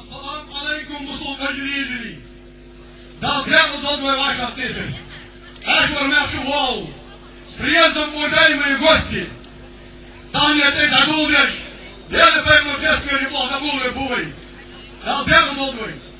السلام عليكم بصوت أجري دا بياخد ضد واش اختيتر اشور ما شوال سبريزم ودايما يغوستي دانيا تيت عدولش ديال بيمو تيسكو يبلغ دبول بوي دا بياخد ضد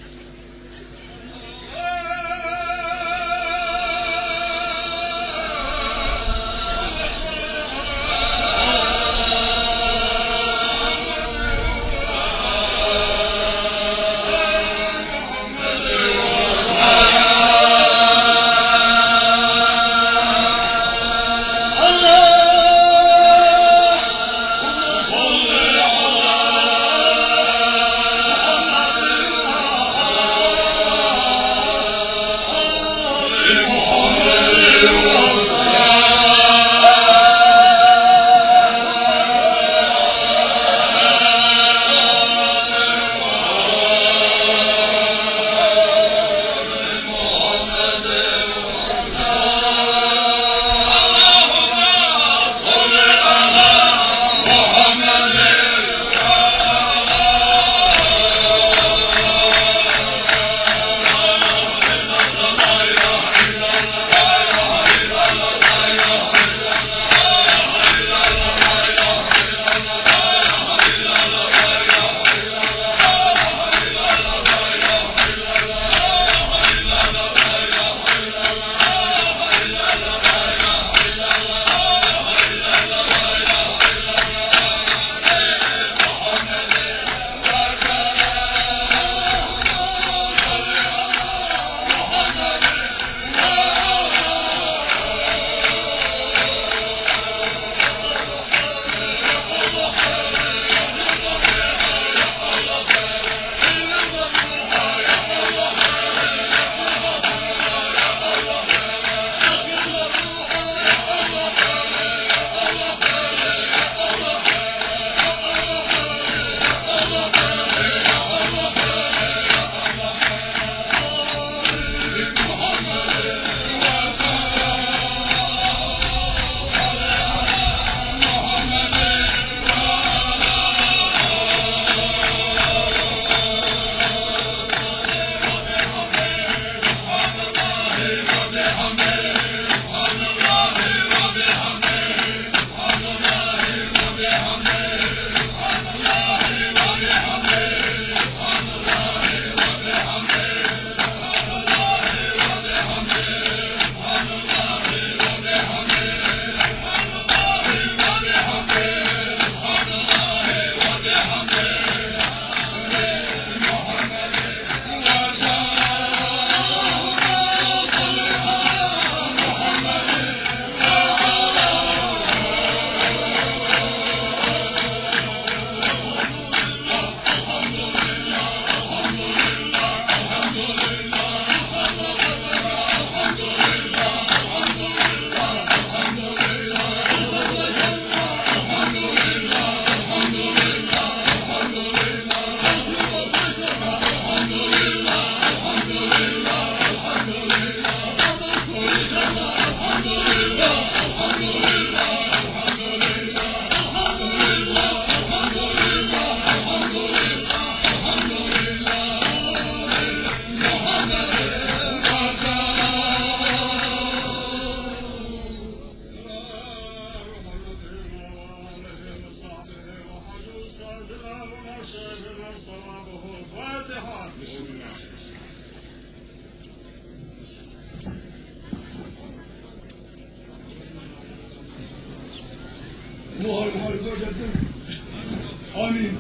آمين.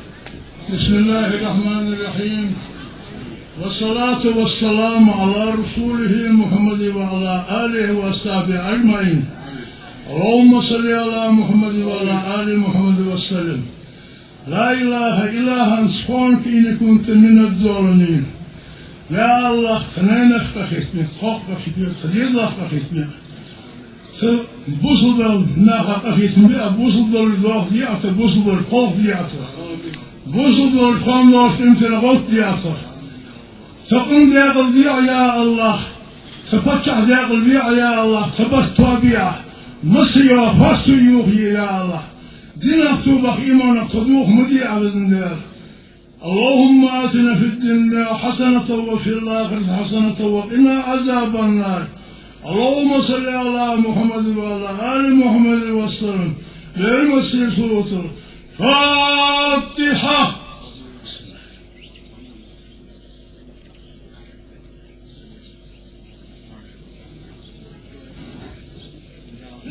بسم الله الرحمن الرحيم والصلاة والسلام على رسوله محمد وعلى آله وأصحابه أجمعين. اللهم صل على محمد وعلى آل محمد وسلم. لا إله إلا أنت سبحانك إني كنت من الظالمين. يا الله تنينك بخيتني تخوك بخيتني تدير بخيتني بوصل بالناخ بخيتني بوصل بالضغط بوصل بالقوف بوصل بالقوم تمثل غوث تقوم ذاك الضياع يا الله تفتح ذاك البيع يا الله تبث طبيعة مصيا فاستو يوخي يا الله دينك توبك إيمانك تدوخ مديع بإذن الله اللهم آتنا في الدنيا حسنة وفي الآخرة حسنة وقنا عذاب النار. اللهم صل على محمد وعلى آل محمد وسلم. بالمسيح صوت الفاتحة.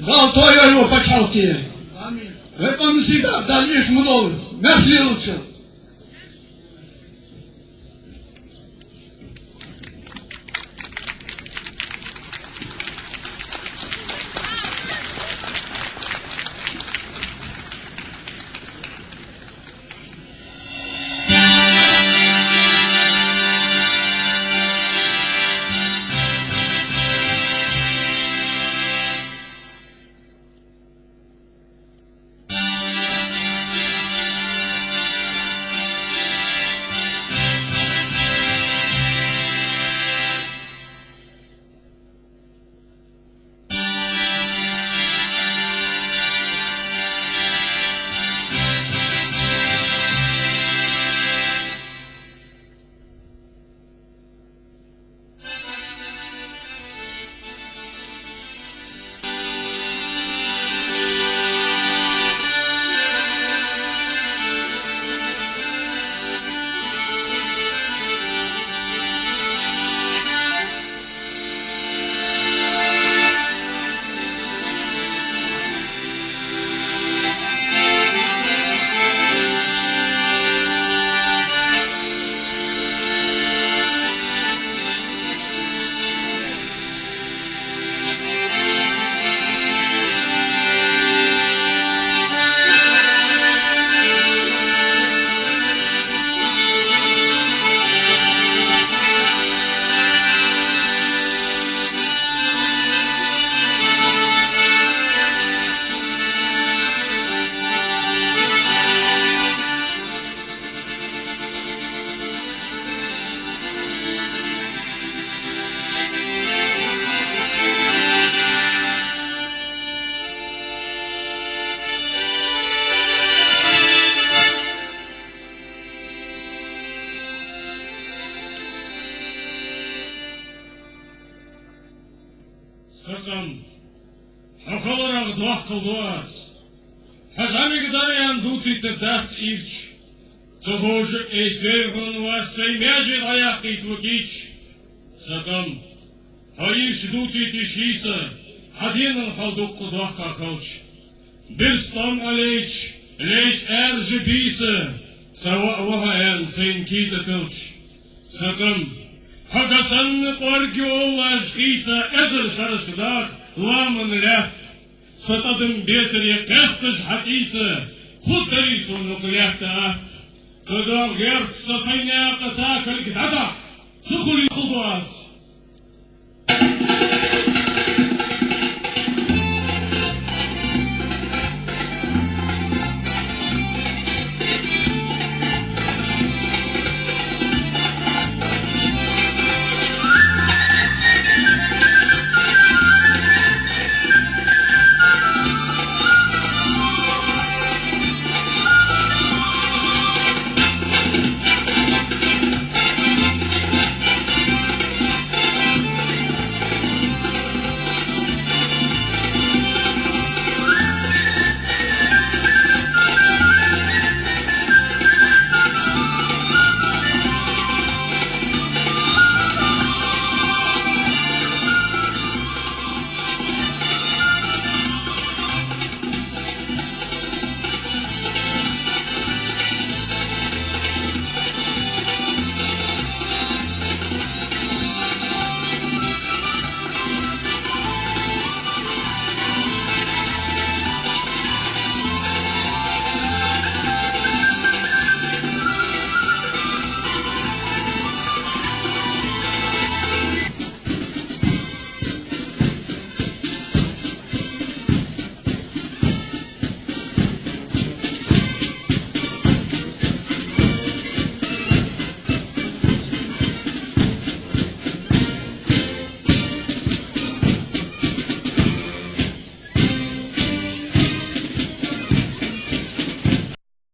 Daltoja его почалки. В этом всегда в дальнейшем много. Merci лучше. Sakın, hakalara duah kılduaz. Hazamik darayan ducite dats ilç. Цогож эйсергон вас сеймяжит аях итвукич. Sakın, hayır ducite şisa, hadinin kalduk duah kakılç. Bir stam aleyç, leyç erji bisa, sava vahayan sen kita kılç. Sakın, Hagasan orgio lajgica ezer şarışkıdak lamın left. Satadım beseri kestış hatice, hudari sonu kıyakta at. Kıdal gert sasayna kata kırgdada, sukuli kılduaz.